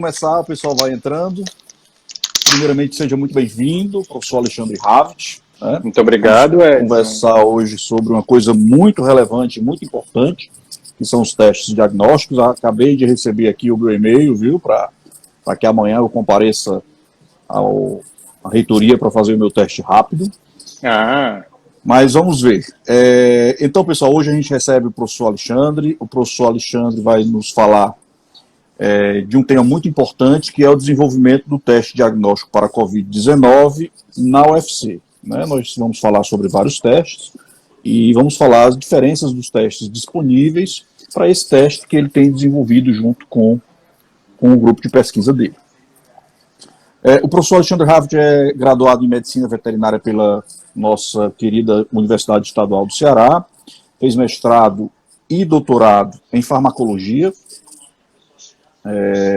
Começar, o pessoal vai entrando. Primeiramente, seja muito bem-vindo, professor Alexandre Havitt. Né? Muito obrigado, Edson. Conversar hoje sobre uma coisa muito relevante, muito importante, que são os testes diagnósticos. Acabei de receber aqui o meu e-mail, viu, para que amanhã eu compareça à reitoria para fazer o meu teste rápido. Mas vamos ver. Então, pessoal, hoje a gente recebe o professor Alexandre. O professor Alexandre vai nos falar de um tema muito importante, que é o desenvolvimento do teste diagnóstico para a Covid-19 na UFC. Né? Nós vamos falar sobre vários testes e vamos falar as diferenças dos testes disponíveis para esse teste que ele tem desenvolvido junto com o grupo de pesquisa dele. O professor Alexandre Havitt é graduado em Medicina Veterinária pela nossa querida Universidade Estadual do Ceará, fez mestrado e doutorado em Farmacologia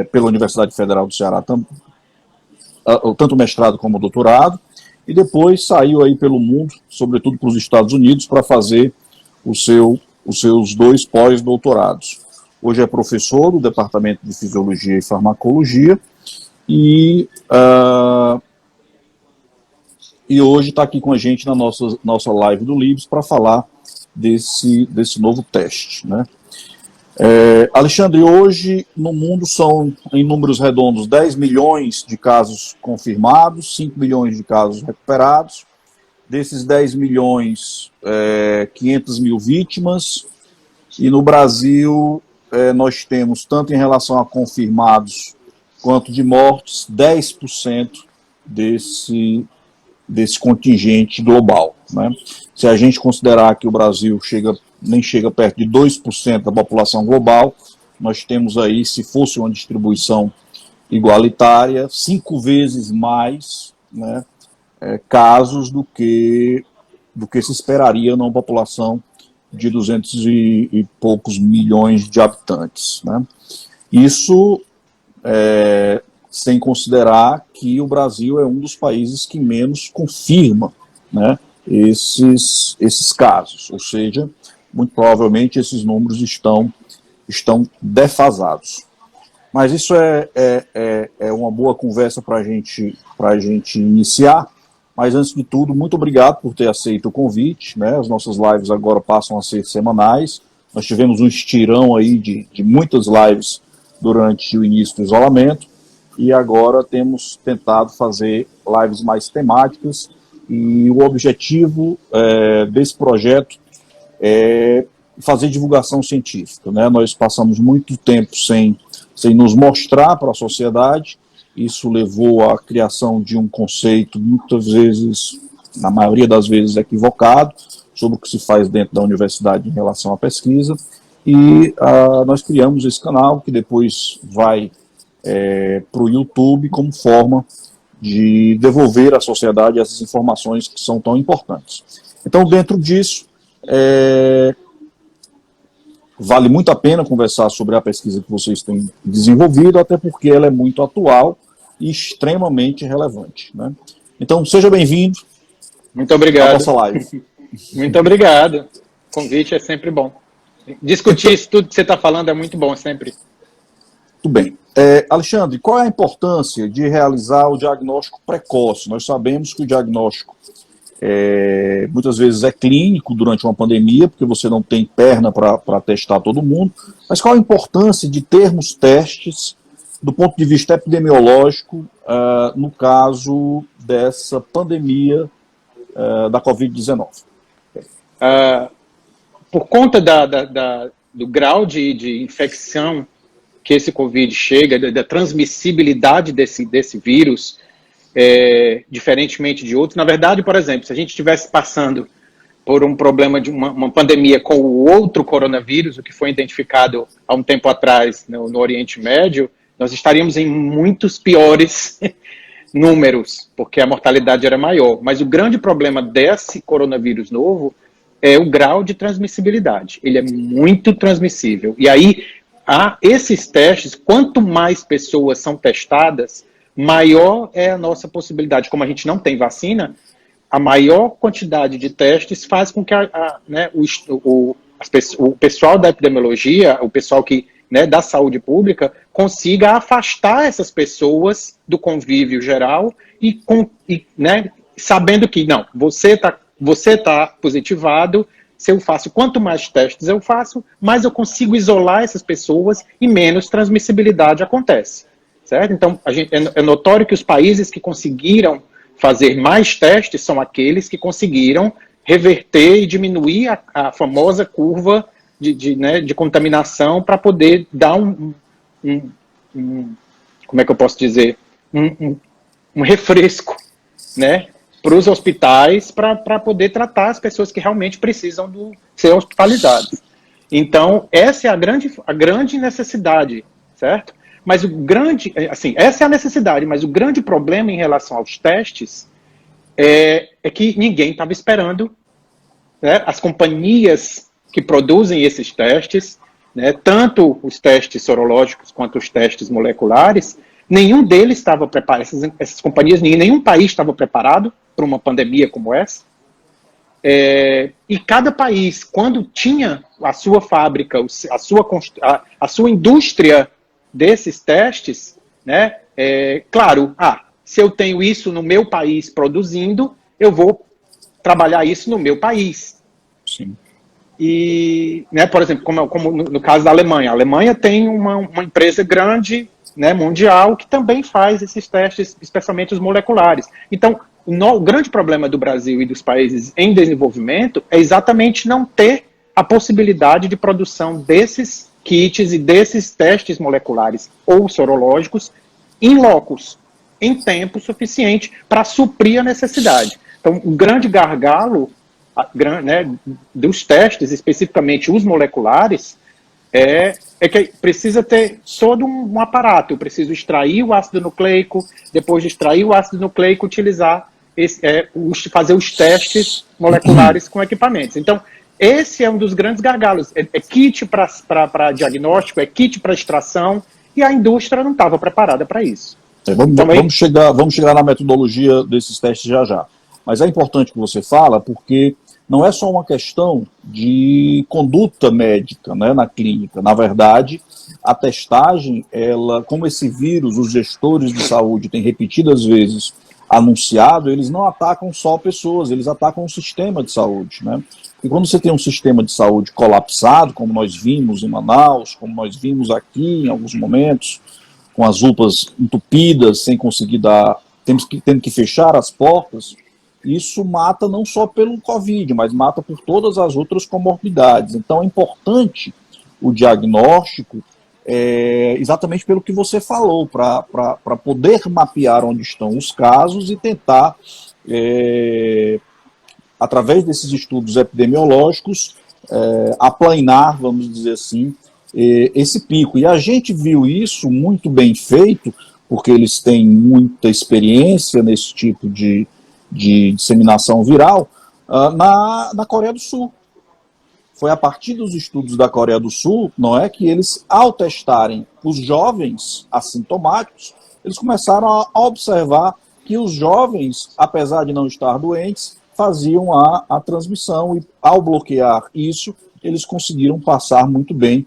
pela Universidade Federal do Ceará, tanto mestrado como doutorado, e depois saiu aí pelo mundo, sobretudo para os Estados Unidos, para fazer os seus 2 pós-doutorados. Hoje é professor do Departamento de Fisiologia e Farmacologia, e hoje está aqui com a gente na nossa live do Libs para falar desse novo teste, né? Alexandre, hoje no mundo são, em números redondos, 10 milhões de casos confirmados, 5 milhões de casos recuperados. Desses 10 milhões, 500 mil vítimas. E no Brasil, nós temos, tanto em relação a confirmados quanto de mortes, 10% desse contingente global. Né? Se a gente considerar que o Brasil nem chega perto de 2% da população global, nós temos aí, se fosse uma distribuição igualitária, 5 vezes mais, né, casos do que se esperaria numa população de 200 e poucos milhões de habitantes. Né? Isso sem considerar que o Brasil é um dos países que menos confirma, né, esses casos, ou seja, muito provavelmente esses números estão defasados. Mas isso é uma boa conversa para a gente iniciar. Mas antes de tudo, muito obrigado por ter aceito o convite. Né? As nossas lives agora passam a ser semanais. Nós tivemos um estirão aí de muitas lives durante o início do isolamento. E agora temos tentado fazer lives mais temáticas. E o objetivo desse projeto é fazer divulgação científica. Né? Nós passamos muito tempo sem nos mostrar para a sociedade. Isso levou à criação de um conceito, muitas vezes, na maioria das vezes, equivocado, sobre o que se faz dentro da universidade em relação à pesquisa. E nós criamos esse canal, que depois vai para o YouTube como forma de devolver à sociedade essas informações que são tão importantes. Então, dentro disso, vale muito a pena conversar sobre a pesquisa que vocês têm desenvolvido, até porque ela é muito atual e extremamente relevante. Né? Então, seja bem-vindo. Muito obrigado. À nossa live. Muito obrigado. O convite é sempre bom. Discutir isso tudo que você está falando é muito bom, sempre. Tudo bem. Alexandre, qual é a importância de realizar o diagnóstico precoce? Nós sabemos que o diagnóstico muitas vezes é clínico durante uma pandemia, porque você não tem perna para testar todo mundo, mas qual a importância de termos testes do ponto de vista epidemiológico no caso dessa pandemia da Covid-19? Por conta do grau de infecção que esse Covid chega, da transmissibilidade desse vírus, diferentemente de outros. Na verdade, por exemplo, se a gente estivesse passando por um problema de uma pandemia com o outro coronavírus, o que foi identificado há um tempo atrás no Oriente Médio, nós estaríamos em muitos piores números, porque a mortalidade era maior. Mas o grande problema desse coronavírus novo é o grau de transmissibilidade. Ele é muito transmissível. E aí, esses testes, quanto mais pessoas são testadas, maior é a nossa possibilidade. Como a gente não tem vacina, a maior quantidade de testes faz com que o pessoal da epidemiologia, o pessoal que né, da saúde pública, consiga afastar essas pessoas do convívio geral né, sabendo que, não, você tá positivado, se eu faço, quanto mais testes eu faço, mais eu consigo isolar essas pessoas e menos transmissibilidade acontece, certo? Então, é notório que os países que conseguiram fazer mais testes são aqueles que conseguiram reverter e diminuir a famosa curva de contaminação para poder dar como é que eu posso dizer, um refresco, né, para os hospitais, para poder tratar as pessoas que realmente precisam ser hospitalizadas. Então, essa é a grande necessidade, certo? Mas essa é a necessidade, mas o grande problema em relação aos testes é que ninguém estava esperando, né, as companhias que produzem esses testes, né, tanto os testes sorológicos quanto os testes moleculares, nenhum deles estava preparado, essas companhias, nenhum país estava preparado para uma pandemia como essa. E cada país, quando tinha a sua fábrica, a sua indústria desses testes, né, claro, se eu tenho isso no meu país produzindo, eu vou trabalhar isso no meu país. Sim. E, né, por exemplo, como no caso da Alemanha. A Alemanha tem uma empresa grande, né, mundial, que também faz esses testes, especialmente os moleculares. Então, o grande problema do Brasil e dos países em desenvolvimento é exatamente não ter a possibilidade de produção desses kits e desses testes moleculares ou sorológicos em locos, em tempo suficiente para suprir a necessidade. Então, o grande gargalo, né, dos testes, especificamente os moleculares, é que precisa ter todo um aparato. Eu preciso extrair o ácido nucleico, depois de extrair o ácido nucleico, utilizar fazer os testes moleculares com equipamentos. Então, esse é um dos grandes gargalos. É kit para diagnóstico, é kit para extração, e a indústria não estava preparada para isso. Vamos chegar na metodologia desses testes já. Mas é importante que você fala, porque não é só uma questão de conduta médica, né, na clínica. Na verdade, a testagem, como esse vírus, os gestores de saúde têm repetidas vezes anunciado, eles não atacam só pessoas, eles atacam o sistema de saúde, né? E quando você tem um sistema de saúde colapsado, como nós vimos em Manaus, como nós vimos aqui em alguns momentos, com as UPAs entupidas, sem conseguir tendo que fechar as portas, isso mata não só pelo Covid, mas mata por todas as outras comorbidades. Então é importante o diagnóstico, exatamente pelo que você falou, para poder mapear onde estão os casos e tentar, através desses estudos epidemiológicos, aplanar, vamos dizer assim, esse pico. E a gente viu isso muito bem feito, porque eles têm muita experiência nesse tipo de disseminação viral, na Coreia do Sul. Foi a partir dos estudos da Coreia do Sul, não é, que eles, ao testarem os jovens assintomáticos, eles começaram a observar que os jovens, apesar de não estar doentes, faziam a transmissão, e ao bloquear isso, eles conseguiram passar muito bem,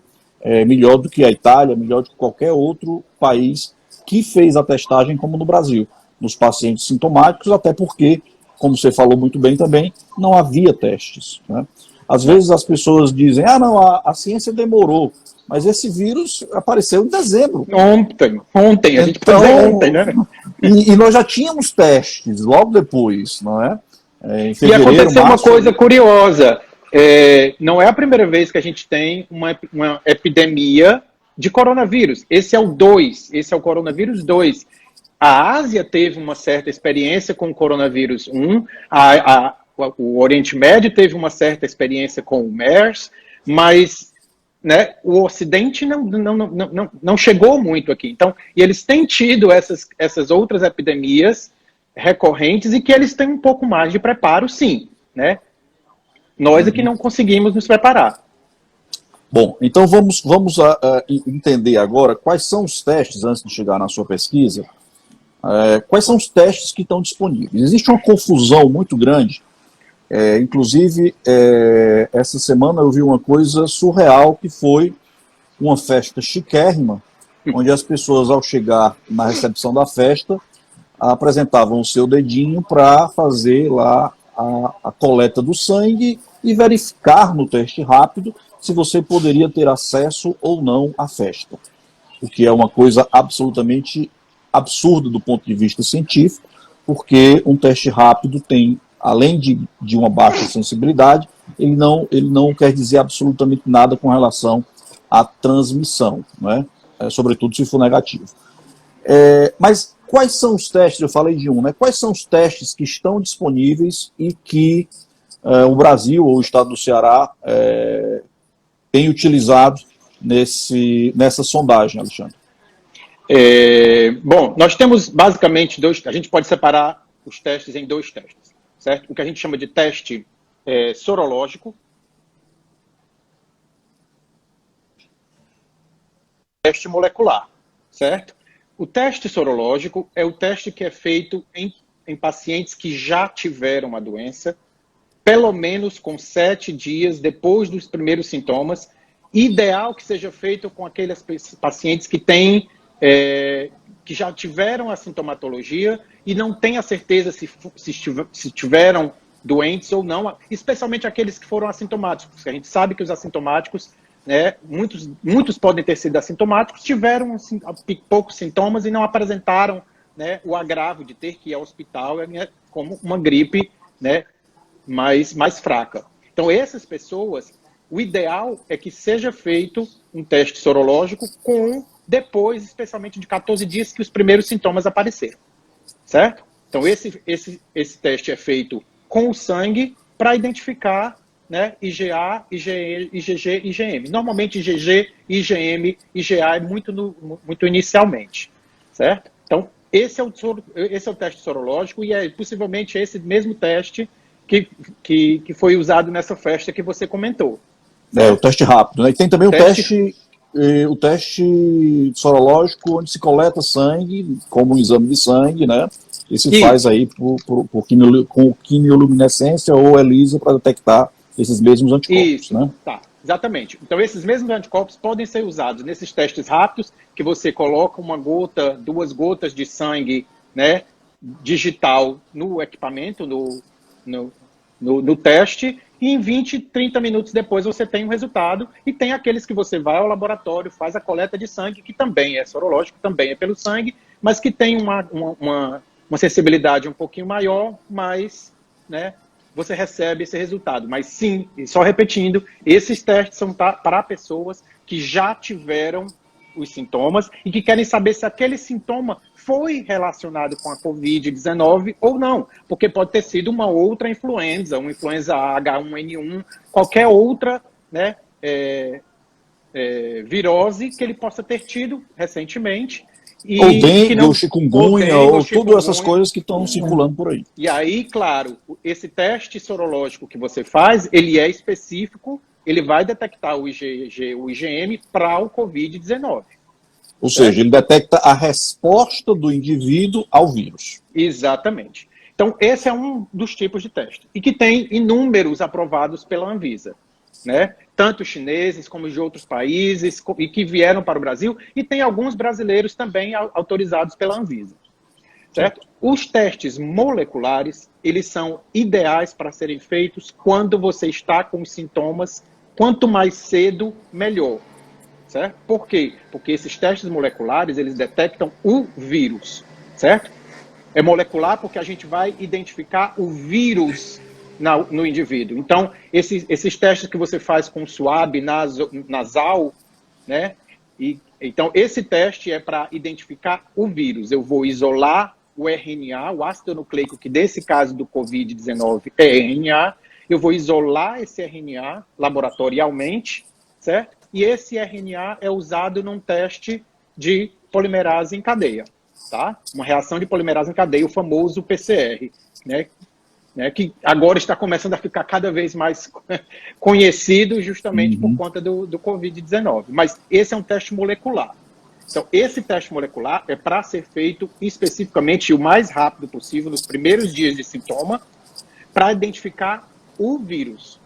melhor do que a Itália, melhor do que qualquer outro país que fez a testagem, como no Brasil, nos pacientes sintomáticos, até porque, como você falou muito bem também, não havia testes, né? Às vezes as pessoas dizem, não, a ciência demorou, mas esse vírus apareceu em dezembro. Ontem, a gente pode dizer ontem, né? E nós já tínhamos testes logo depois, não é? Em fevereiro, e aconteceu uma coisa curiosa, não é a primeira vez que a gente tem uma epidemia de coronavírus. Esse é o coronavírus 2. A Ásia teve uma certa experiência com o coronavírus 1, o Oriente Médio teve uma certa experiência com o MERS, mas, né, o Ocidente não chegou muito aqui. Então, e eles têm tido essas outras epidemias recorrentes e que eles têm um pouco mais de preparo, sim, né? Nós é que não conseguimos nos preparar. Bom, então vamos entender agora quais são os testes, antes de chegar na sua pesquisa, quais são os testes que estão disponíveis. Existe uma confusão muito grande, inclusive essa semana eu vi uma coisa surreal, que foi uma festa chiquérrima, onde as pessoas, ao chegar na recepção da festa, apresentavam o seu dedinho para fazer lá a coleta do sangue e verificar no teste rápido se você poderia ter acesso ou não à festa. O que é uma coisa absolutamente absurda do ponto de vista científico, porque um teste rápido tem, além de uma baixa sensibilidade, ele não quer dizer absolutamente nada com relação à transmissão, né? Sobretudo se for negativo. Mas quais são os testes, eu falei de um, né? Quais são os testes que estão disponíveis e que o Brasil ou o estado do Ceará tem utilizado nessa sondagem, Alexandre? Bom, nós temos basicamente a gente pode separar os testes em dois testes, certo? O que a gente chama de teste sorológico, teste molecular, certo? O teste sorológico é o teste que é feito em pacientes que já tiveram a doença, pelo menos com 7 dias depois dos primeiros sintomas. Ideal que seja feito com aqueles pacientes que que já tiveram a sintomatologia e não têm a certeza se tiveram doentes ou não, especialmente aqueles que foram assintomáticos, porque a gente sabe que os assintomáticos, né, muitos podem ter sido assintomáticos, tiveram poucos sintomas e não apresentaram, né, o agravo de ter que ir ao hospital, né, como uma gripe, né, mais fraca. Então, essas pessoas, o ideal é que seja feito um teste sorológico depois, especialmente de 14 dias que os primeiros sintomas apareceram, certo? Então, esse teste é feito com o sangue para identificar, né, IgA, IgG, IgM. Normalmente IgG, IgM, IgA é muito inicialmente, certo? Então, esse é o teste sorológico e é possivelmente esse mesmo teste que foi usado nessa festa que você comentou. O teste rápido, né? E tem também o teste sorológico, onde se coleta sangue, como um exame de sangue, né? E se faz aí com quimioluminescência ou ELISA para detectar esses mesmos anticorpos, né? Tá, exatamente. Então, esses mesmos anticorpos podem ser usados nesses testes rápidos, que você coloca 2 gotas de sangue, né, digital no equipamento, no teste, e em 20, 30 minutos depois você tem um resultado, e tem aqueles que você vai ao laboratório, faz a coleta de sangue, que também é sorológico, também é pelo sangue, mas que tem uma sensibilidade um pouquinho maior, mas, né, você recebe esse resultado. Mas sim, e só repetindo, esses testes são para pessoas que já tiveram os sintomas e que querem saber se aquele sintoma foi relacionado com a Covid-19 ou não, porque pode ter sido uma outra influenza, uma influenza H1N1, qualquer outra, né, virose que ele possa ter tido recentemente. Ou dengue, ou chikungunya, ou todas essas coisas que estão circulando por aí. E aí, claro, esse teste sorológico que você faz, ele é específico, ele vai detectar o IgG, o IgM para o Covid-19. Ou seja, ele detecta a resposta do indivíduo ao vírus. Exatamente. Então, esse é um dos tipos de teste. E que tem inúmeros aprovados pela Anvisa, né? Tanto chineses como de outros países, e que vieram para o Brasil, e tem alguns brasileiros também autorizados pela Anvisa. Certo? Os testes moleculares, eles são ideais para serem feitos quando você está com os sintomas, quanto mais cedo, melhor. Certo? Por quê? Porque esses testes moleculares, eles detectam o vírus, certo? É molecular porque a gente vai identificar o vírus no indivíduo. Então, esses testes que você faz com suave nasal, né? Então, esse teste é para identificar o vírus. Eu vou isolar o RNA, o ácido nucleico, que nesse caso do Covid-19 é RNA, eu vou isolar esse RNA laboratorialmente, certo? E esse RNA é usado num teste de polimerase em cadeia, tá? Uma reação de polimerase em cadeia, o famoso PCR, né? Que agora está começando a ficar cada vez mais conhecido justamente por conta do Covid-19. Mas esse é um teste molecular. Então, esse teste molecular é para ser feito especificamente o mais rápido possível, nos primeiros dias de sintoma, para identificar o vírus.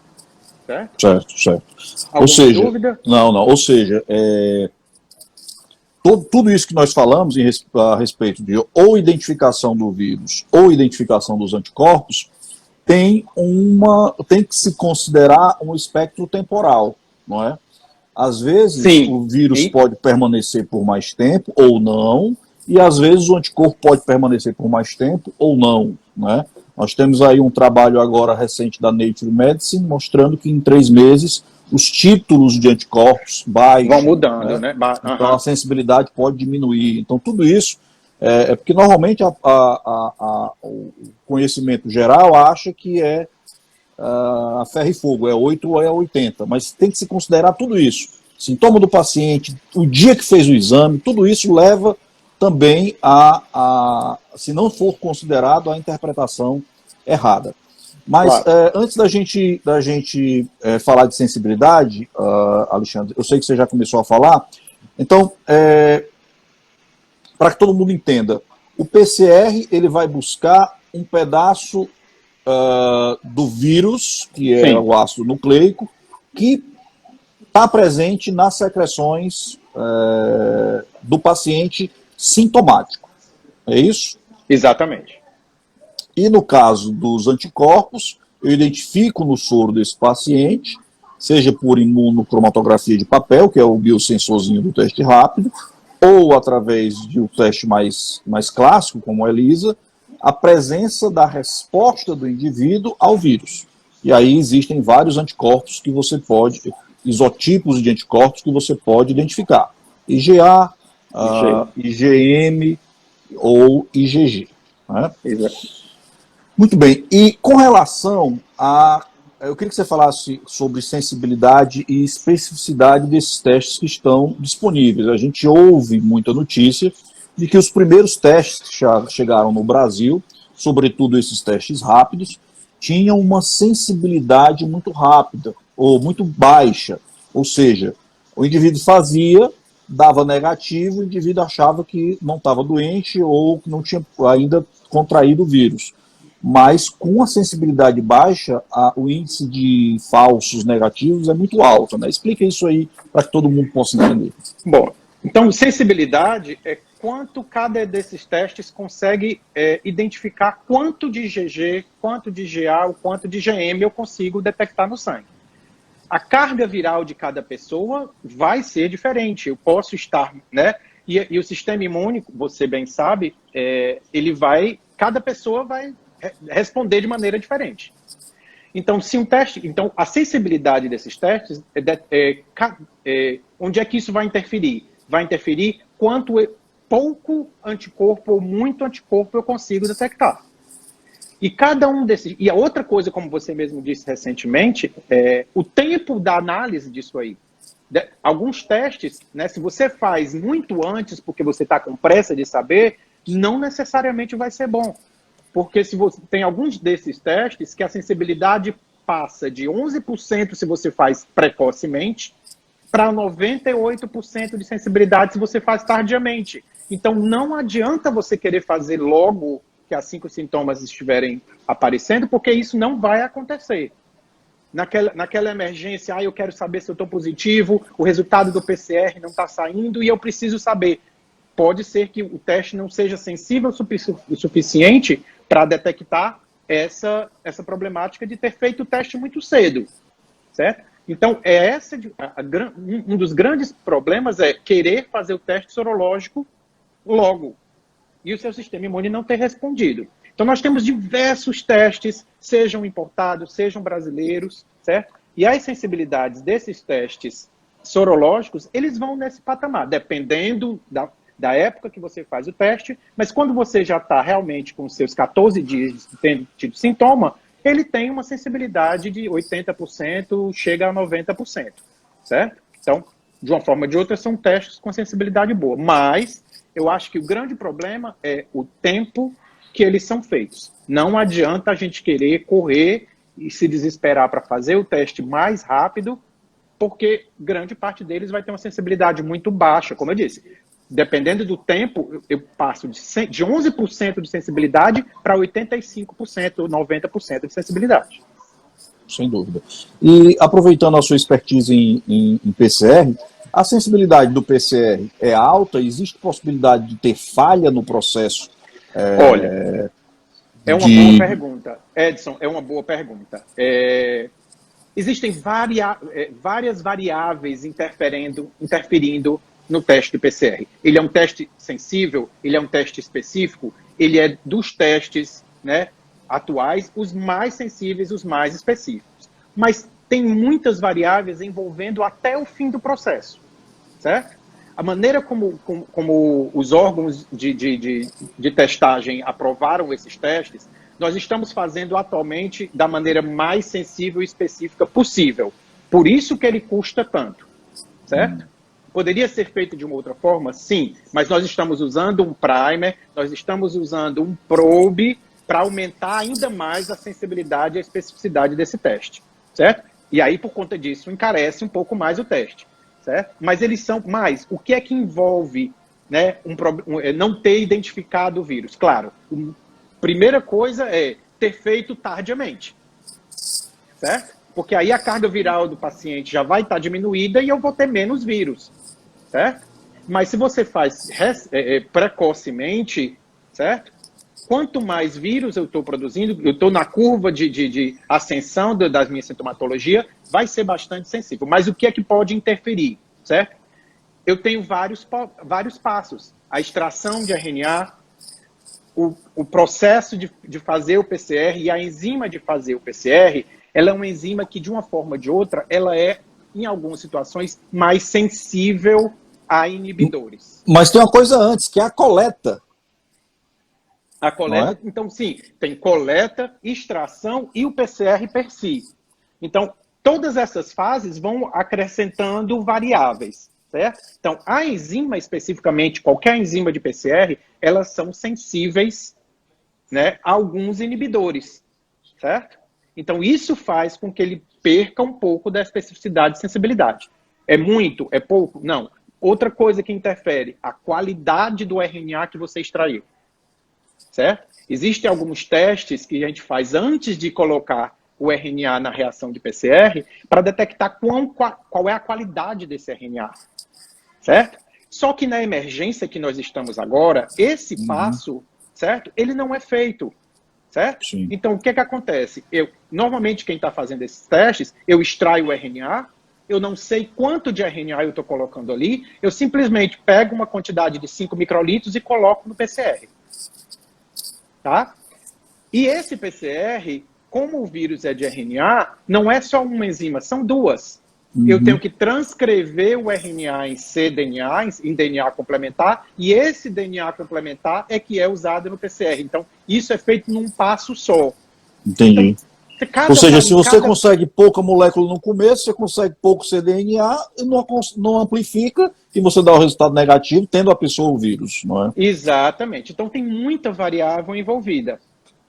certo? Certo. Ou Alguma seja, dúvida? não, ou seja, tudo isso que nós falamos a respeito de ou identificação do vírus ou identificação dos anticorpos tem que se considerar um espectro temporal, não é? Às vezes Sim. o vírus E, pode permanecer por mais tempo ou não, e às vezes o anticorpo pode permanecer por mais tempo ou não, né? Nós temos aí um trabalho agora recente da Nature Medicine mostrando que em 3 meses os títulos de anticorpos vão baixam, mudando, né? né? Então a sensibilidade pode diminuir. Então tudo isso é porque normalmente o conhecimento geral acha que é a ferro e fogo, é 8 ou é 80, mas tem que se considerar tudo isso. Sintoma do paciente, o dia que fez o exame, tudo isso leva também se não for considerado, a interpretação errada. Mas claro. antes da gente falar de sensibilidade, Alexandre, eu sei que você já começou a falar, então, para que todo mundo entenda, o PCR ele vai buscar um pedaço do vírus, que é Sim, o ácido nucleico, que está presente nas secreções do paciente sintomático. É isso? exatamente. E no caso dos anticorpos, eu identifico no soro desse paciente, seja por imunocromatografia de papel, que é o biosensorzinho do teste rápido, ou através de um teste mais clássico, como a ELISA, a presença da resposta do indivíduo ao vírus. E aí existem vários anticorpos que você pode, isotipos de anticorpos que você pode identificar. IgA, IgM ou IgG. Né? Exato. Muito bem. E com relação a... Eu queria que você falasse sobre sensibilidade e especificidade desses testes que estão disponíveis. A gente ouve muita notícia de que os primeiros testes que chegaram no Brasil, sobretudo esses testes rápidos, tinham uma sensibilidade muito rápida ou muito baixa. Ou seja, o indivíduo fazia, dava negativo, o indivíduo achava que não estava doente ou que não tinha ainda contraído o vírus. Mas com a sensibilidade baixa, o índice de falsos negativos é muito alto. Né? Explica isso aí para que todo mundo possa entender. Bom, então sensibilidade é quanto cada desses testes consegue identificar quanto de IgG, quanto de IgA, o quanto de IgM eu consigo detectar no sangue. A carga viral de cada pessoa vai ser diferente. Eu posso estar, né? E o sistema imune, você bem sabe, cada pessoa vai responder de maneira diferente. Então, se um teste, então a sensibilidade desses testes, onde é que isso vai interferir? Vai interferir quanto pouco anticorpo ou muito anticorpo eu consigo detectar. E cada um desses. E a outra coisa, como você mesmo disse recentemente, é o tempo da análise disso aí. Alguns testes, né, se você faz muito antes, porque você está com pressa de saber, não necessariamente vai ser bom. Porque se você tem alguns desses testes que a sensibilidade passa de 11% se você faz precocemente para 98% de sensibilidade se você faz tardiamente. Então não adianta você querer fazer logo que assim que os sintomas estiverem aparecendo, porque isso não vai acontecer. Naquela emergência, eu quero saber se eu estou positivo, o resultado do PCR não está saindo e eu preciso saber. Pode ser que o teste não seja sensível o suficiente para detectar essa problemática de ter feito o teste muito cedo, certo? Então, um dos grandes problemas é querer fazer o teste sorológico logo e o seu sistema imune não ter respondido. Então, nós temos diversos testes, sejam importados, sejam brasileiros, certo? E as sensibilidades desses testes sorológicos, eles vão nesse patamar, dependendo da época que você faz o teste, mas quando você já está realmente com os seus 14 dias tendo tido sintoma, ele tem uma sensibilidade de 80%, chega a 90%, certo? Então, de uma forma ou de outra, são testes com sensibilidade boa, mas eu acho que o grande problema é o tempo que eles são feitos. Não adianta a gente querer correr e se desesperar para fazer o teste mais rápido, porque grande parte deles vai ter uma sensibilidade muito baixa, como eu disse. Dependendo do tempo, eu passo de 11% de sensibilidade para 85%, 90% de sensibilidade. sem dúvida. E aproveitando a sua expertise em PCR, a sensibilidade do PCR é alta? Existe possibilidade de ter falha no processo? Olha, é uma boa pergunta. Edson, é uma boa pergunta. Existem várias variáveis interferindo no teste do PCR. Ele é um teste sensível, ele é um teste específico, ele é dos testes, né, atuais, os mais sensíveis, os mais específicos. Mas tem muitas variáveis envolvendo até o fim do processo, certo? A maneira como os órgãos de testagem aprovaram esses testes, nós estamos fazendo atualmente da maneira mais sensível e específica possível. Por isso que ele custa tanto, certo? Poderia ser feito de uma outra forma? Sim, mas nós estamos usando um primer, nós estamos usando um probe para aumentar ainda mais a sensibilidade e a especificidade desse teste, certo? E aí, por conta disso, encarece um pouco mais o teste, certo? Mas eles são mais. O que é que envolve, né, não ter identificado o vírus? Claro, primeira coisa é ter feito tardiamente, certo? Porque aí a carga viral do paciente já vai estar diminuída e eu vou ter menos vírus, certo? Mas se você faz precocemente, certo? Quanto mais vírus eu estou produzindo, eu estou na curva de ascensão da minha sintomatologia, vai ser bastante sensível. Mas o que é que pode interferir, certo? Eu tenho vários passos. A extração de RNA, o processo de fazer o PCR e a enzima de fazer o PCR, ela é uma enzima que, de uma forma ou de outra, ela é, em algumas situações, mais sensível a inibidores. Mas tem uma coisa antes, que é a coleta. A coleta, então, sim, tem coleta, extração e o PCR per si. Então, todas essas fases vão acrescentando variáveis, certo? Então, a enzima, especificamente, qualquer enzima de PCR, elas são sensíveis, né, a alguns inibidores, certo? Então, isso faz com que ele perca um pouco da especificidade e sensibilidade. É muito? É pouco? Não. Outra coisa que interfere, a qualidade do RNA que você extraiu, certo? Existem alguns testes que a gente faz antes de colocar o RNA na reação de PCR para detectar qual é a qualidade desse RNA, certo? Só que na emergência que nós estamos agora, esse passo, certo? Ele não é feito, certo? Sim. Então, o que é que acontece? Normalmente, quem está fazendo esses testes, eu extraio o RNA, eu não sei quanto de RNA eu estou colocando ali, eu simplesmente pego uma quantidade de 5 microlitros e coloco no PCR. Tá? E esse PCR, como o vírus é de RNA, não é só uma enzima, são duas. Eu tenho que transcrever o RNA em cDNA, em DNA complementar, e esse DNA complementar é que é usado no PCR. Então, isso é feito num passo só. Entendi. Então, ou seja, se você consegue pouca molécula no começo, você consegue pouco cDNA, e não amplifica, e você dá o resultado negativo, tendo a pessoa o vírus, não é? Exatamente. Então, tem muita variável envolvida,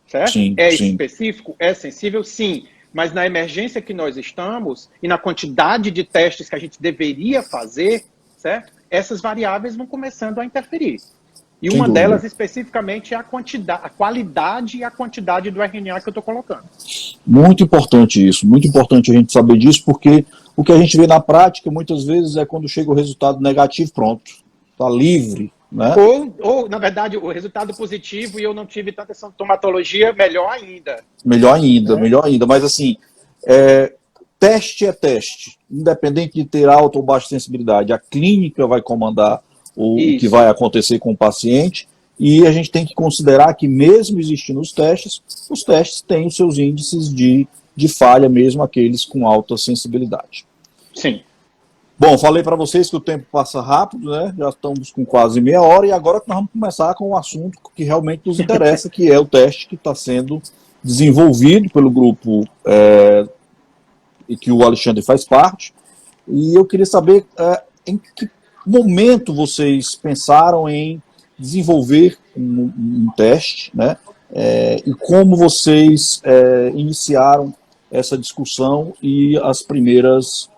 certo? Sim, é sim. específico? É sensível? Sim. Mas na emergência que nós estamos, e na quantidade de testes que a gente deveria fazer, certo? Essas variáveis vão começando a interferir. E uma delas, especificamente, é a qualidade e a quantidade do RNA que eu estou colocando. Muito importante isso, muito importante a gente saber disso, porque o que a gente vê na prática, muitas vezes, é quando chega o resultado negativo, pronto, está livre, né? Ou, na verdade, o resultado positivo e eu não tive tanta sintomatologia, melhor ainda. Melhor ainda, mas assim, teste é teste, independente de ter alta ou baixa sensibilidade, a clínica vai comandar o que vai acontecer com o paciente, e a gente tem que considerar que mesmo existindo os testes têm os seus índices de falha, mesmo aqueles com alta sensibilidade. Sim. Bom, falei para vocês que o tempo passa rápido, né? Já estamos com quase meia hora, e agora nós vamos começar com o assunto que realmente nos interessa, que é o teste que está sendo desenvolvido pelo grupo e que o Alexandre faz parte. E eu queria saber em que momento vocês pensaram em desenvolver um teste, né? E como vocês iniciaram essa discussão e os primeiros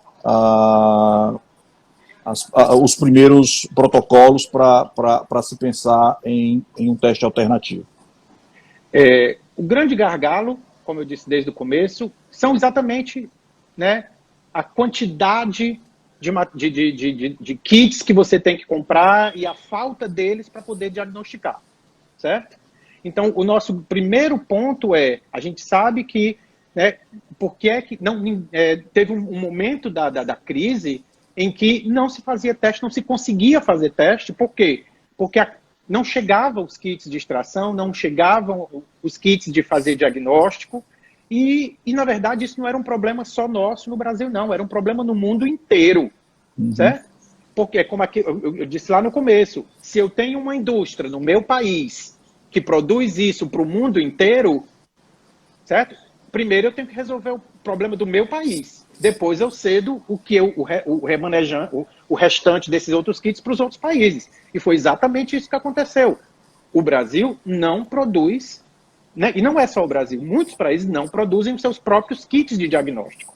protocolos para se pensar em um teste alternativo. O grande gargalo como eu disse desde o começo, são exatamente, né, a quantidade de kits que você tem que comprar e a falta deles para poder diagnosticar, certo? Então, o nosso primeiro ponto é, a gente sabe que, né, porque é que não, teve um momento da crise em que não se fazia teste, não se conseguia fazer teste, por quê? Porque não chegavam os kits de extração, não chegavam os kits de fazer diagnóstico, e, na verdade, isso não era um problema só nosso no Brasil, não. Era um problema no mundo inteiro, certo? Porque, como aqui, eu disse lá no começo, se eu tenho uma indústria no meu país que produz isso para o mundo inteiro, certo? Primeiro eu tenho que resolver o problema do meu país. Depois eu cedo o restante desses outros kits para os outros países. E foi exatamente isso que aconteceu. O Brasil não produz, né? E não é só o Brasil, muitos países não produzem os seus próprios kits de diagnóstico,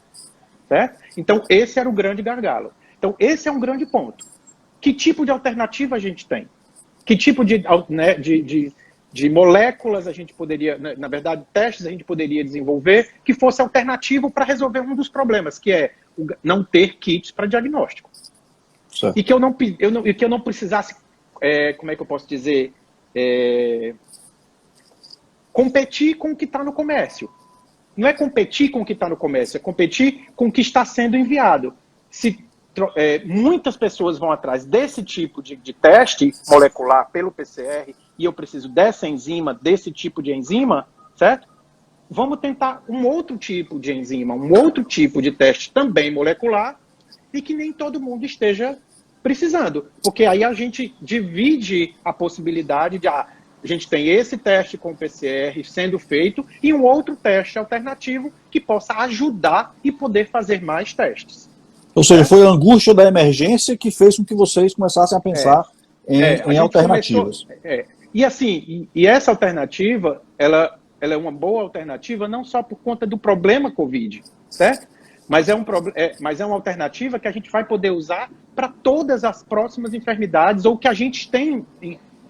certo? Então, esse era o grande gargalo. Então, esse é um grande ponto. Que tipo de alternativa a gente tem? Que tipo de moléculas a gente poderia, na verdade, testes a gente poderia desenvolver que fosse alternativo para resolver um dos problemas, que é não ter kits para diagnóstico. Certo. E que eu não precisasse, como é que eu posso dizer, competir com o que está no comércio. Não é competir com o que está no comércio, é competir com o que está sendo enviado. Se muitas pessoas vão atrás desse tipo de teste molecular pelo PCR e eu preciso dessa enzima, desse tipo de enzima, certo? Vamos tentar um outro tipo de enzima, um outro tipo de teste também molecular e que nem todo mundo esteja precisando. Porque aí a gente divide a possibilidade de... a gente tem esse teste com PCR sendo feito e um outro teste alternativo que possa ajudar e poder fazer mais testes. Ou seja, foi a angústia da emergência que fez com que vocês começassem a pensar em alternativas. E assim, essa alternativa, ela é uma boa alternativa não só por conta do problema Covid, certo? Mas é uma alternativa que a gente vai poder usar para todas as próximas enfermidades ou que a gente tem...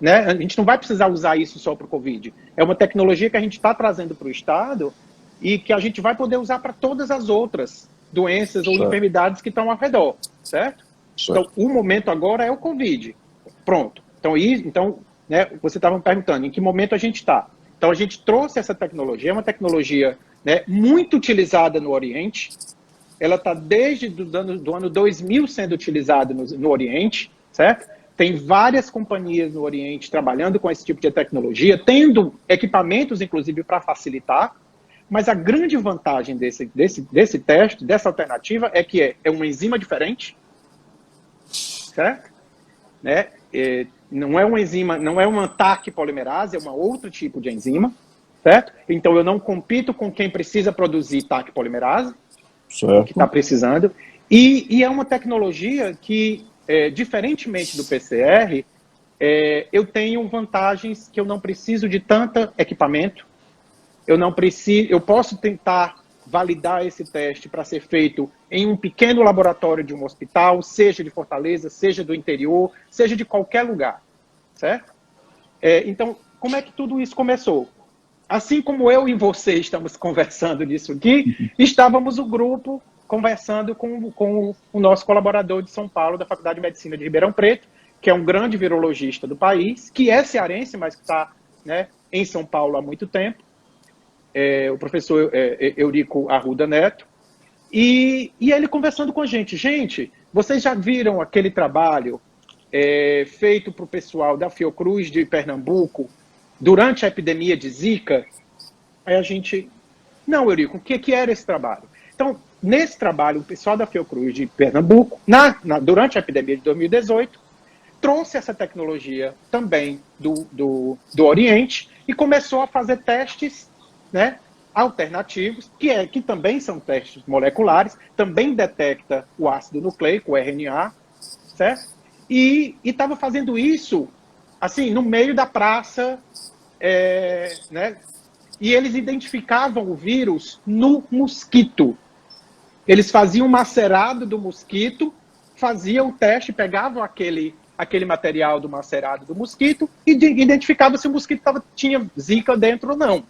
Né? A gente não vai precisar usar isso só para o Covid. É uma tecnologia que a gente está trazendo para o Estado e que a gente vai poder usar para todas as outras doenças ou enfermidades que estão ao redor, certo? Então, o momento agora é o Covid. Pronto. Então né, você estava me perguntando em que momento a gente está. Então, a gente trouxe essa tecnologia, é uma tecnologia, né, muito utilizada no Oriente. Ela está desde do ano 2000 sendo utilizada no Oriente, certo? Tem várias companhias no Oriente trabalhando com esse tipo de tecnologia, tendo equipamentos, inclusive, para facilitar. Mas a grande vantagem desse teste, dessa alternativa, é que é uma enzima diferente, certo? Né? Não é uma enzima, não é uma TAC polimerase, é um outro tipo de enzima, certo? Então eu não compito com quem precisa produzir TAC polimerase, que está precisando. E é uma tecnologia que, diferentemente do PCR, eu tenho vantagens que eu não preciso de tanto equipamento. Eu posso tentar validar esse teste para ser feito em um pequeno laboratório de um hospital, seja de Fortaleza, seja do interior, seja de qualquer lugar, certo? Então, como é que tudo isso começou? Assim como eu e você estamos conversando nisso aqui, estávamos o grupo conversando com o nosso colaborador de São Paulo, da Faculdade de Medicina de Ribeirão Preto, que é um grande virologista do país, que é cearense, mas que está, né, em São Paulo há muito tempo. O professor Eurico Arruda Neto, e ele conversando com a gente. Gente, vocês já viram aquele trabalho feito para o pessoal da Fiocruz de Pernambuco durante a epidemia de Zika? Aí a gente... Não, Eurico, o que era esse trabalho? Então, nesse trabalho, o pessoal da Fiocruz de Pernambuco, durante a epidemia de 2018, trouxe essa tecnologia também do Oriente e começou a fazer testes, né, alternativos, que também são testes moleculares, também detecta o ácido nucleico, o RNA, certo? E estava fazendo isso, assim, no meio da praça, né? E eles identificavam o vírus no mosquito. Eles faziam um macerado do mosquito, faziam o teste, pegavam aquele material do macerado do mosquito e identificavam se o mosquito tinha Zika dentro ou não.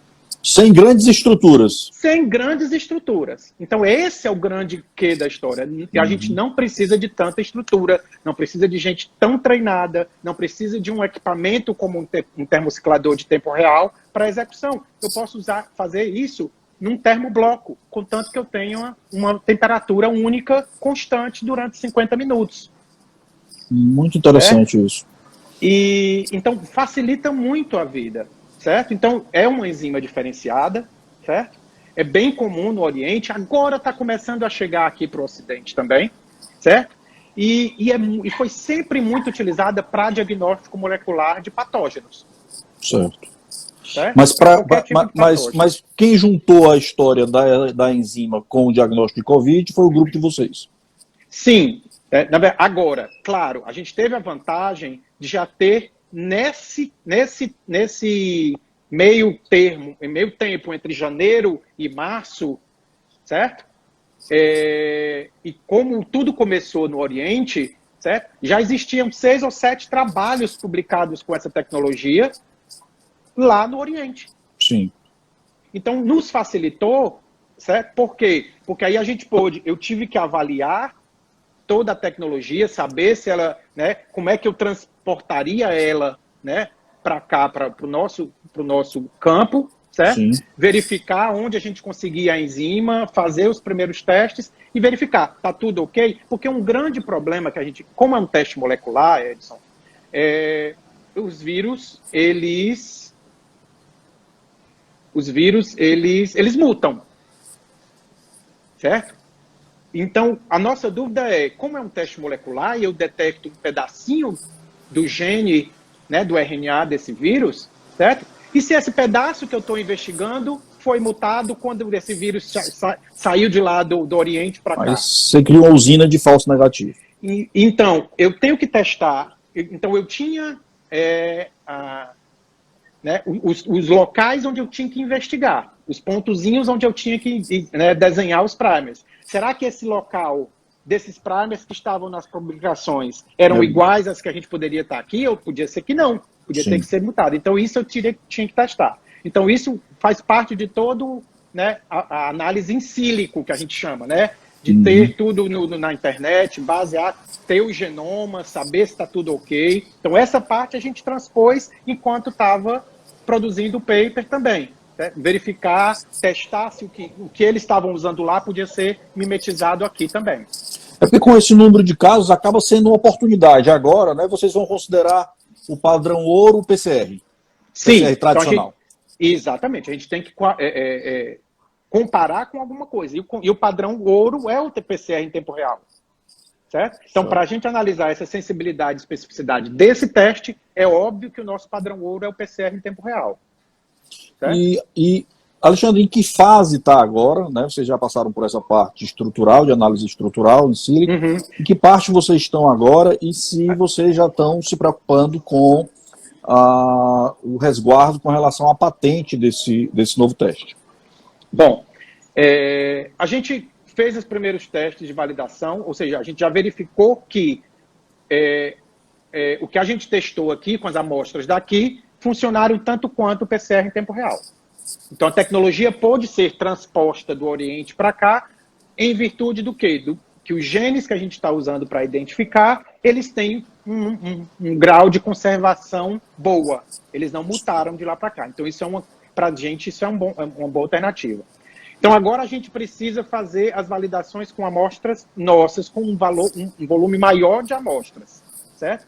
Sem grandes estruturas. Sem grandes estruturas. Então, esse é o grande quê da história. A gente não precisa de tanta estrutura, não precisa de gente tão treinada, não precisa de um equipamento como um termociclador de tempo real para execução. Eu posso fazer isso num termobloco, contanto que eu tenha uma temperatura única, constante, durante 50 minutos. Muito interessante isso. E então facilita muito a vida, certo? Então é uma enzima diferenciada, certo? É bem comum no Oriente, agora está começando a chegar aqui para o Ocidente também, certo? E foi sempre muito utilizada para diagnóstico molecular de patógenos. Certo. Certo? Mas quem juntou a história da enzima com o diagnóstico de Covid foi o grupo de vocês. Sim. Agora, claro, a gente teve a vantagem de já ter nesse meio tempo entre janeiro e março, certo? E como tudo começou no Oriente, certo? Já existiam 6 ou 7 trabalhos publicados com essa tecnologia lá no Oriente. Sim. Então, nos facilitou, certo? Por quê? Porque aí eu tive que avaliar toda a tecnologia, saber se ela, né, como é que eu transportaria ela, né, para cá, para o nosso campo, certo? Sim. Verificar onde a gente conseguia a enzima, fazer os primeiros testes e verificar, tá tudo ok? Porque um grande problema que a gente, como é um teste molecular, Edson, os vírus, eles mutam, certo? Então, a nossa dúvida é, como é um teste molecular e eu detecto um pedacinho do gene, né, do RNA desse vírus, certo? E se esse pedaço que eu estou investigando foi mutado quando esse vírus saiu de lá do Oriente para cá? Aí você cria uma usina de falso negativo. Então, eu tenho que testar. Então, eu tinha né, os locais onde eu tinha que investigar, os pontozinhos onde eu tinha que, né, desenhar os primers. Será que esse local desses primers que estavam nas publicações eram iguais às que a gente poderia estar aqui? Ou podia ser que não, podia ter que ser mutado. Então isso eu tinha que testar. Então isso faz parte de todo, né, a análise em sílico, que a gente chama, né? De ter tudo na internet, basear, ter o genoma, saber se está tudo ok. Então essa parte a gente transpôs enquanto estava produzindo o paper também. Né? Verificar, testar se o que eles estavam usando lá podia ser mimetizado aqui também. É porque com esse número de casos acaba sendo uma oportunidade. Agora, né, vocês vão considerar o padrão ouro, o PCR. Sim. PCR tradicional. Então exatamente. A gente tem que comparar com alguma coisa. E o padrão ouro é o PCR em tempo real. Certo? Então, para a gente analisar essa sensibilidade e especificidade desse teste, é óbvio que o nosso padrão ouro é o PCR em tempo real. E Alexandre, em que fase está agora? Né? Vocês já passaram por essa parte estrutural, de análise estrutural em sílico. Em que parte vocês estão agora e se vocês já estão se preocupando com o resguardo com relação à patente desse novo teste? Bom, a gente fez os primeiros testes de validação, ou seja, a gente já verificou que o que a gente testou aqui com as amostras daqui funcionaram tanto quanto o PCR em tempo real. Então a tecnologia pode ser transposta do Oriente para cá em virtude do quê? Que os genes que a gente está usando para identificar, eles têm um grau de conservação boa. Eles não mutaram de lá para cá. Então isso para a gente isso é uma boa alternativa. Então, agora a gente precisa fazer as validações com amostras nossas, com um volume maior de amostras, certo?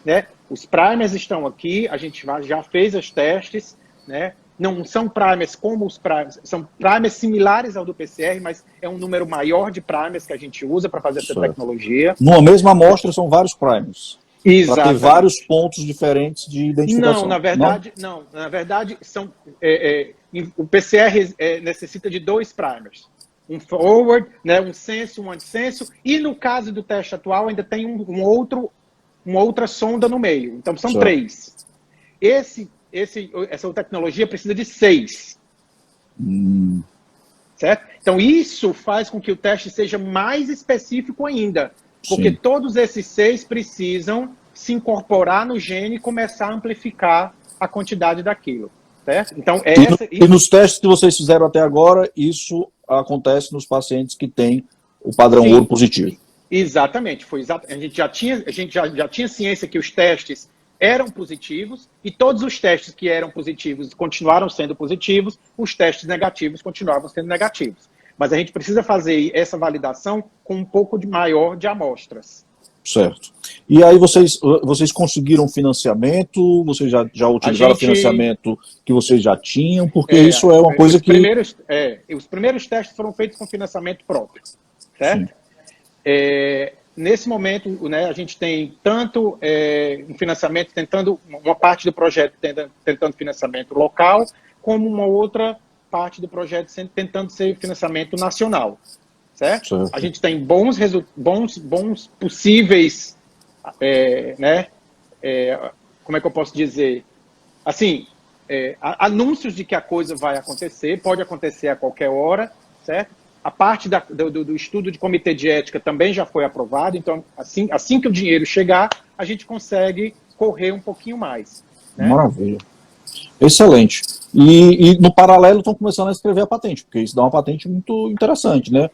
Né, os primers estão aqui, a gente já fez os testes, né? Não são primers como os primers, são primers similares ao do PCR, mas é um número maior de primers que a gente usa para fazer essa tecnologia. Numa mesma amostra são vários primers. Exato. Para ter vários pontos diferentes de identificação. Não, na verdade, não. Na verdade, o PCR necessita de 2 primers. Um forward, né, um senso, um antissenso, e no caso do teste atual ainda tem uma outra sonda no meio. Então são 3. Essa tecnologia precisa de 6. Certo? Então isso faz com que o teste seja mais específico ainda. Porque todos esses 6 precisam se incorporar no gene e começar a amplificar a quantidade daquilo. certo? Então, E nos testes que vocês fizeram até agora, isso acontece nos pacientes que têm o padrão sim, ouro positivo. exatamente. A gente já tinha ciência que os testes eram positivos e todos os testes que eram positivos continuaram sendo positivos, os testes negativos continuavam sendo negativos. Mas a gente precisa fazer essa validação com um pouco maior de amostras. Certo. E aí vocês conseguiram financiamento? Vocês já utilizaram o financiamento que vocês já tinham? Porque isso é uma coisa que... Os primeiros testes foram feitos com financiamento próprio, certo? Nesse momento, né, a gente tem tanto um financiamento, uma parte do projeto tentando financiamento local, como uma outra parte do projeto tentando ser financiamento nacional. Certo? A gente tem bons possíveis, como é que eu posso dizer? Assim, anúncios de que a coisa vai acontecer, pode acontecer a qualquer hora, certo? A parte do estudo de comitê de ética também já foi aprovado, então assim que o dinheiro chegar, a gente consegue correr um pouquinho mais. Né? Maravilha. Excelente. E no paralelo estão começando a escrever a patente, porque isso dá uma patente muito interessante, né?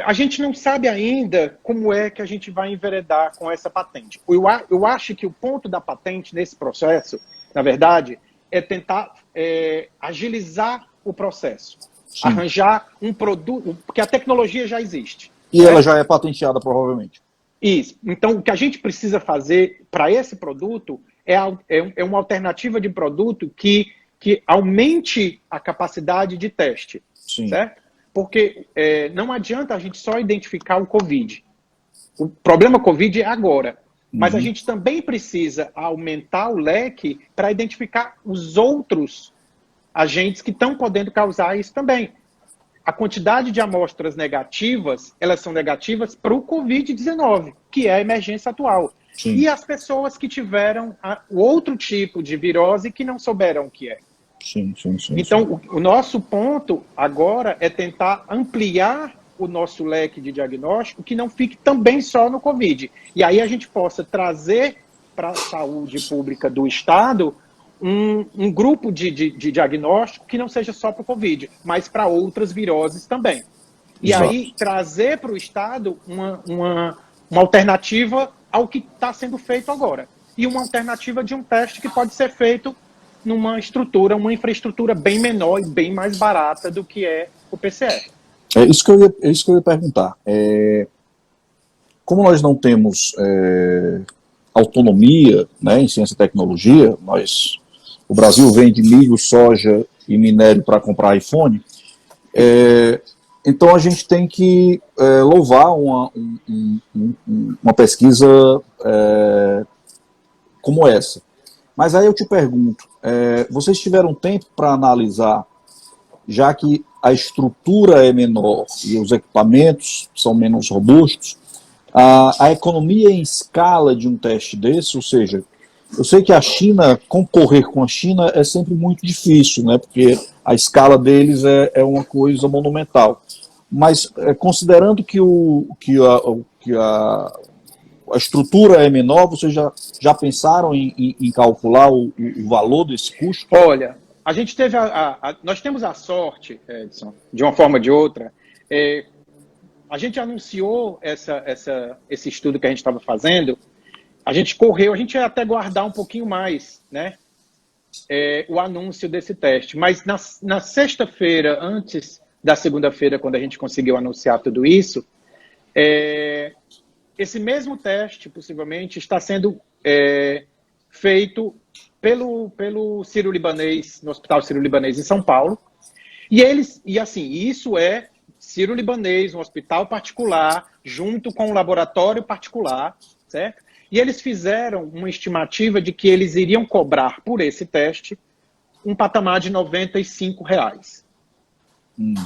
A gente não sabe ainda como é que a gente vai enveredar com essa patente. Eu acho que o ponto da patente nesse processo, na verdade, é tentar agilizar o processo. Sim. Arranjar um produto, porque a tecnologia já existe. E ela já é patenteada, provavelmente. Isso. Então, o que a gente precisa fazer para esse produto é uma alternativa de produto que aumente a capacidade de teste. Sim. Certo? Porque não adianta a gente só identificar o COVID. O problema COVID é agora. Mas a gente também precisa aumentar o leque para identificar os outros agentes que estão podendo causar isso também. A quantidade de amostras negativas, elas são negativas para o COVID-19, que é a emergência atual. Sim. E as pessoas que tiveram o outro tipo de virose que não souberam o que é. Sim. Então, o nosso ponto agora é tentar ampliar o nosso leque de diagnóstico que não fique também só no COVID. E aí a gente possa trazer para a saúde pública do Estado um grupo de diagnóstico que não seja só para o COVID, mas para outras viroses também. E Exato. Aí trazer para o Estado uma alternativa ao que está sendo feito agora. E uma alternativa de um teste que pode ser feito numa infraestrutura bem menor e bem mais barata do que é o PCR. É isso que eu ia perguntar. Como nós não temos autonomia, né, em ciência e tecnologia, o Brasil vende milho, soja e minério para comprar iPhone, então a gente tem que louvar uma pesquisa como essa. Mas aí eu te pergunto, vocês tiveram tempo para analisar, já que a estrutura é menor e os equipamentos são menos robustos, a economia em escala de um teste desse, ou seja, eu sei que a China, concorrer com a China é sempre muito difícil, né, porque a escala deles é uma coisa monumental. Mas considerando que a estrutura é menor, vocês já pensaram em calcular o valor desse custo? Olha, a gente teve nós temos a sorte, Edson, de uma forma ou de outra, a gente anunciou esse estudo que a gente estava fazendo, a gente ia até guardar um pouquinho mais, né, o anúncio desse teste, mas na sexta-feira, antes da segunda-feira, quando a gente conseguiu anunciar tudo isso, esse mesmo teste, possivelmente, está sendo feito pelo Sírio-Libanês, no Hospital Sírio-Libanês em São Paulo. Isso é Sírio-Libanês, um hospital particular, junto com um laboratório particular, certo? E eles fizeram uma estimativa de que eles iriam cobrar por esse teste um patamar de R$95,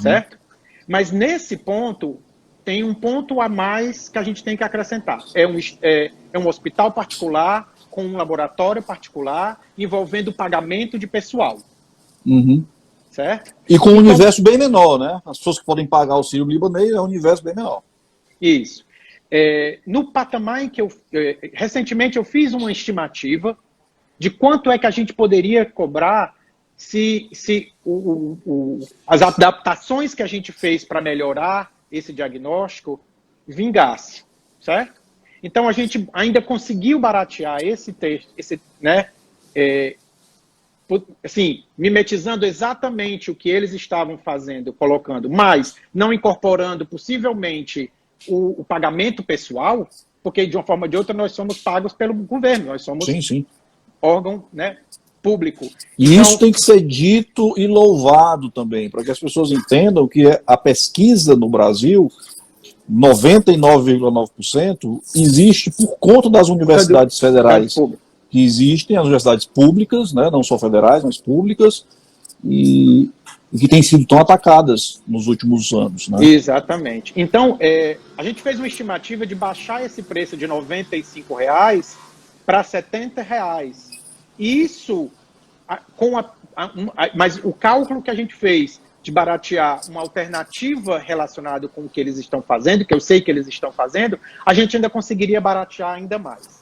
certo? Mas nesse ponto, tem um ponto a mais que a gente tem que acrescentar. É um hospital particular, com um laboratório particular, envolvendo pagamento de pessoal. Certo? E com um universo bem menor, né? As pessoas que podem pagar o Sírio-Libanês é um universo bem menor. Isso. No patamar em que recentemente eu fiz uma estimativa de quanto é que a gente poderia cobrar se as adaptações que a gente fez para melhorar esse diagnóstico vingasse, certo? Então, a gente ainda conseguiu baratear esse texto, né, assim, mimetizando exatamente o que eles estavam fazendo, colocando, mas não incorporando possivelmente o pagamento pessoal, porque de uma forma ou de outra nós somos pagos pelo governo, nós somos Sim. órgão, né, público. E então, isso tem que ser dito e louvado também, para que as pessoas entendam que a pesquisa no Brasil, 99,9%, existe por conta das universidades federais que existem, as universidades públicas, né, não só federais, mas públicas, e que têm sido tão atacadas nos últimos anos. Né? Exatamente. Então, a gente fez uma estimativa de baixar esse preço de R$ 95 para R$ 70. Isso, mas o cálculo que a gente fez de baratear uma alternativa relacionada com o que eles estão fazendo, que eu sei que eles estão fazendo, a gente ainda conseguiria baratear ainda mais.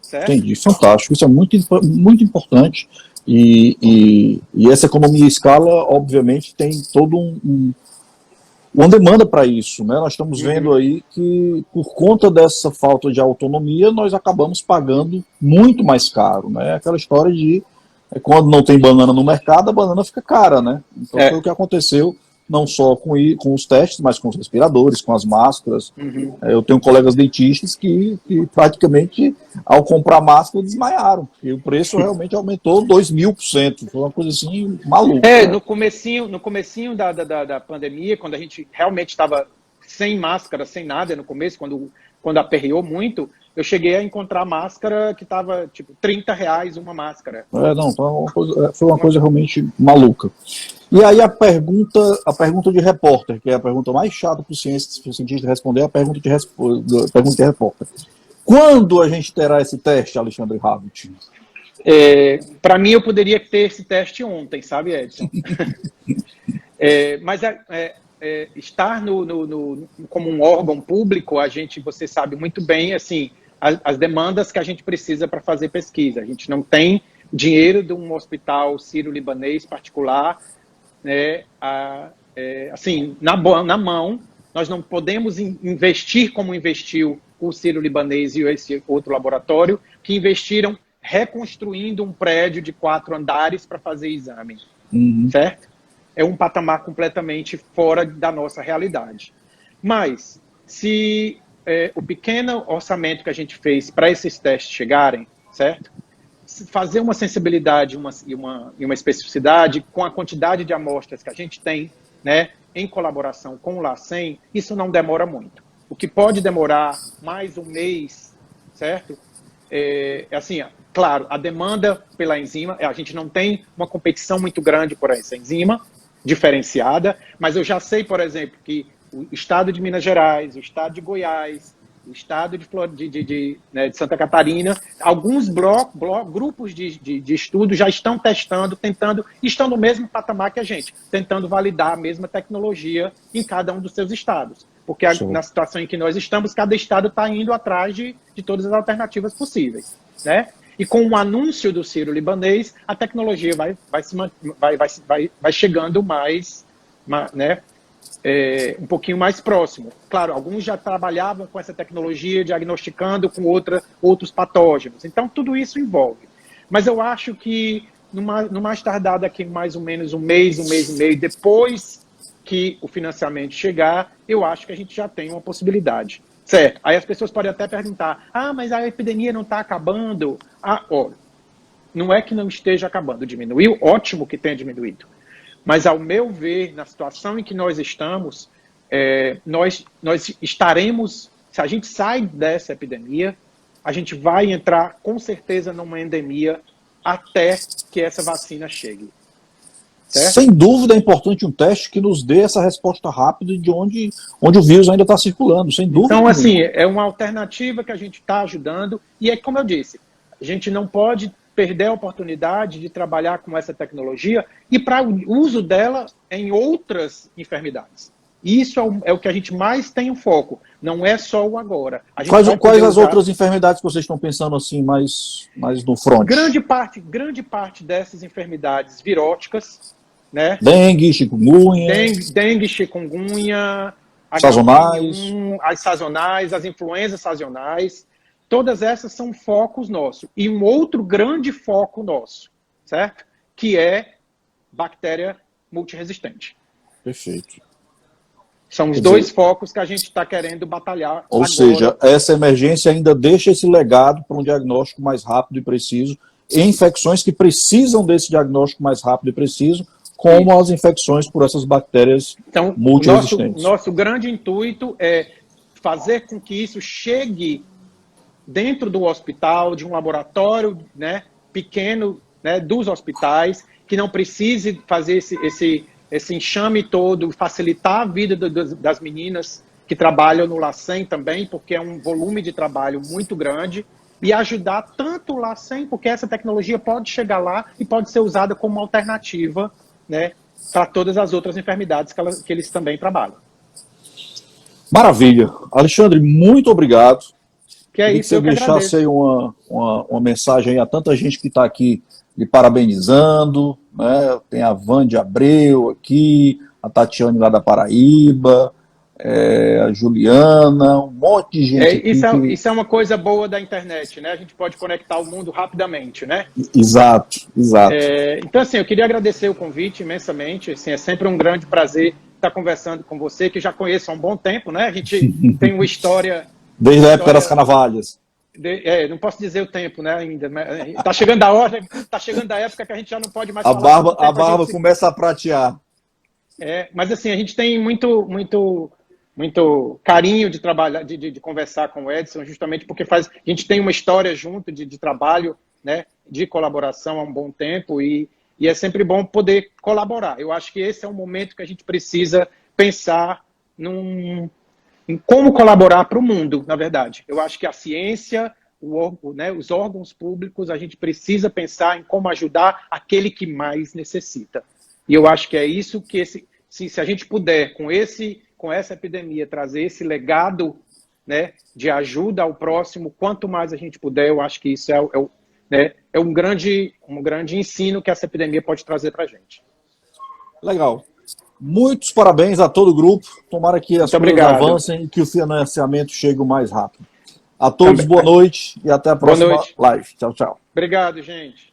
Certo? Entendi, fantástico. Isso é muito, muito importante. E essa economia em escala, obviamente, tem todo uma demanda para isso. Né? Nós estamos vendo aí que, por conta dessa falta de autonomia, nós acabamos pagando muito mais caro. Né? Aquela história de quando não tem banana no mercado, a banana fica cara. Né? Então foi o que aconteceu, não só com os testes, mas com os respiradores, com as máscaras. Eu tenho colegas dentistas que praticamente, ao comprar máscara, desmaiaram. E o preço realmente aumentou 2.000%. Foi uma coisa assim maluca. No comecinho da pandemia, quando a gente realmente estava sem máscara, sem nada no começo, quando aperreou muito, eu cheguei a encontrar máscara que estava tipo R$30 uma máscara. Não, foi uma coisa realmente maluca. E aí a pergunta de repórter, que é a pergunta mais chata para o cientista responder, é a pergunta de repórter. Quando a gente terá esse teste, Alexandre Havit? Para mim, eu poderia ter esse teste ontem, sabe, Edson? Mas estar como um órgão público, você sabe muito bem, assim, as demandas que a gente precisa para fazer pesquisa. A gente não tem dinheiro de um hospital sírio-libanês particular, né, assim, na mão. Nós não podemos investir como investiu o sírio-libanês e esse outro laboratório, que investiram reconstruindo um prédio de 4 andares para fazer exame, certo? É um patamar completamente fora da nossa realidade. Mas, se o pequeno orçamento que a gente fez para esses testes chegarem, certo? Fazer uma sensibilidade e uma especificidade com a quantidade de amostras que a gente tem, né, em colaboração com o LACEN, isso não demora muito. O que pode demorar mais um mês, certo? Assim, claro, a demanda pela enzima, a gente não tem uma competição muito grande por essa enzima diferenciada, mas eu já sei, por exemplo, que o estado de Minas Gerais, o estado de Goiás, o estado de Santa Catarina, alguns grupos de estudo já estão testando, estão no mesmo patamar que a gente, tentando validar a mesma tecnologia em cada um dos seus estados. Porque na situação em que nós estamos, cada estado está indo atrás de todas as alternativas possíveis. Né? E com o anúncio do sírio-libanês, a tecnologia vai chegando mais, né? Um pouquinho mais próximo. Claro, alguns já trabalhavam com essa tecnologia, diagnosticando com outros patógenos. Então, tudo isso envolve. Mas eu acho que, no mais tardar daqui mais ou menos um mês e meio, depois que o financiamento chegar, eu acho que a gente já tem uma possibilidade. Certo. Aí as pessoas podem até perguntar, mas a epidemia não está acabando? Olha, não é que não esteja acabando, diminuiu, ótimo que tenha diminuído. Mas, ao meu ver, na situação em que nós estamos, nós estaremos, se a gente sai dessa epidemia, a gente vai entrar, com certeza, numa endemia até que essa vacina chegue. Certo? Sem dúvida é importante um teste que nos dê essa resposta rápida de onde o vírus ainda está circulando, sem dúvida. Então, assim, é uma alternativa que a gente está ajudando, e como eu disse, a gente não pode perder a oportunidade de trabalhar com essa tecnologia e para o uso dela em outras enfermidades. Isso é o que a gente mais tem o foco, não é só o agora. A gente Quais as outras enfermidades que vocês estão pensando assim mais no front? Grande parte dessas enfermidades viróticas, né? Dengue, chikungunya. Dengue, chikungunya, Sazonais. as sazonais, as influenzas sazonais, todas essas são focos nossos. E um outro grande foco nosso, certo? Que é bactéria multiresistente. Perfeito. São os dois focos que a gente está querendo batalhar. Ou agora. seja, essa emergência ainda deixa esse legado para um diagnóstico mais rápido e preciso, em infecções que precisam desse diagnóstico mais rápido e preciso, como as infecções por essas bactérias multiresistentes. Nosso grande intuito é fazer com que isso chegue dentro do hospital, de um laboratório, né, pequeno, né, dos hospitais, que não precise fazer esse enxame todo, facilitar a vida das meninas que trabalham no LACEN também, porque é um volume de trabalho muito grande, e ajudar tanto o LACEN, porque essa tecnologia pode chegar lá e pode ser usada como alternativa, né, para todas as outras enfermidades que eles também trabalham. Maravilha. Alexandre, muito obrigado. Que é isso, eu deixasse aí uma mensagem aí a tanta gente que está aqui lhe parabenizando, né? Tem a Vande Abreu aqui, a Tatiane lá da Paraíba, a Juliana, um monte de gente aqui. Isso é uma coisa boa da internet, né? A gente pode conectar o mundo rapidamente, né? Exato. Então, assim, eu queria agradecer o convite imensamente. Assim, é sempre um grande prazer estar conversando com você, que já conheço há um bom tempo, né? A gente tem uma história... Desde a época das Canavalhas. Não posso dizer o tempo, né, ainda. Tá chegando a hora, tá chegando a época que a gente já não pode mais falar. A barba começa a pratear. Mas assim, a gente tem muito carinho de trabalhar, de conversar com o Edson, justamente porque a gente tem uma história junto de trabalho, né, de colaboração há um bom tempo e é sempre bom poder colaborar. Eu acho que esse é um momento que a gente precisa pensar em como colaborar para o mundo, na verdade. Eu acho que a ciência, os órgãos públicos, a gente precisa pensar em como ajudar aquele que mais necessita. E eu acho que é isso que se a gente puder, com essa epidemia, trazer esse legado, né, de ajuda ao próximo, quanto mais a gente puder, eu acho que isso é um grande ensino que essa epidemia pode trazer para a gente. Legal. Muitos parabéns a todo o grupo. Tomara que as coisas avancem e que o financiamento chegue o mais rápido. A todos, boa noite e até a próxima live. Tchau, tchau. Obrigado, gente.